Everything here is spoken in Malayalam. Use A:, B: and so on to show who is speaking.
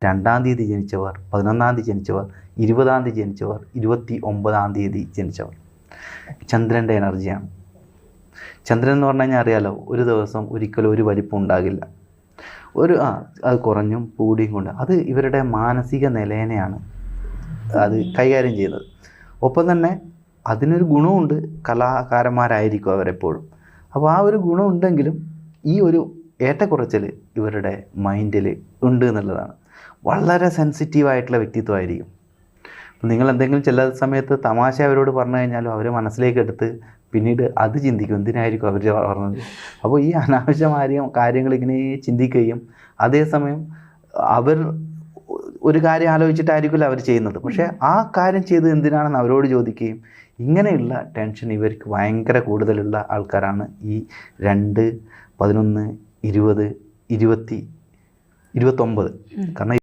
A: 2-ാം തീയതി ജനിച്ചവർ, 11-ാം തീയതി ജനിച്ചവർ, 20-ാം തീയതി ജനിച്ചവർ, 29-ാം തീയതി ജനിച്ചവർ. ചന്ദ്രൻ്റെ എനർജിയാണ്. ചന്ദ്രൻ എന്ന് പറഞ്ഞു കഴിഞ്ഞാൽ അറിയാലോ, ഒരു ദിവസം ഒരിക്കലും ഒരു വലിപ്പം ഉണ്ടാകില്ല. അത് കുറഞ്ഞും കൂടിയും കൊണ്ട് അത് ഇവരുടെ മാനസിക നിലേനെയാണ് അത് കൈകാര്യം ചെയ്യുന്നത്. ഒപ്പം തന്നെ അതിനൊരു ഗുണമുണ്ട്, കലാകാരന്മാരായിരിക്കും അവരെപ്പോഴും. അപ്പോൾ ആ ഒരു ഗുണമുണ്ടെങ്കിലും ഈ ഒരു ഏറ്റക്കുറച്ചിൽ ഇവരുടെ മൈൻഡിൽ ഉണ്ട് എന്നുള്ളതാണ്. വളരെ സെൻസിറ്റീവായിട്ടുള്ള വ്യക്തിത്വമായിരിക്കും. നിങ്ങൾ എന്തെങ്കിലും ചില സമയത്ത് തമാശ അവരോട് പറഞ്ഞു കഴിഞ്ഞാലും അവർ മനസ്സിലേക്ക് എടുത്ത് പിന്നീട് അത് ചിന്തിക്കും, എന്തിനായിരിക്കും അവർ പറഞ്ഞത്. അപ്പോൾ ഈ അനാവശ്യമായ കാര്യങ്ങൾ ഇങ്ങനെ ചിന്തിക്കുകയും അതേസമയം അവർ ഒരു കാര്യം ആലോചിച്ചിട്ടായിരിക്കില്ല അവർ ചെയ്യുന്നത്, പക്ഷേ ആ കാര്യം ചെയ്തത് എന്തിനാണെന്ന് അവരോട് ചോദിക്കുകയും, ഇങ്ങനെയുള്ള ടെൻഷൻ ഇവർക്ക് ഭയങ്കര കൂടുതലുള്ള ആൾക്കാരാണ് ഈ 2, 11, 20, 29. കാരണം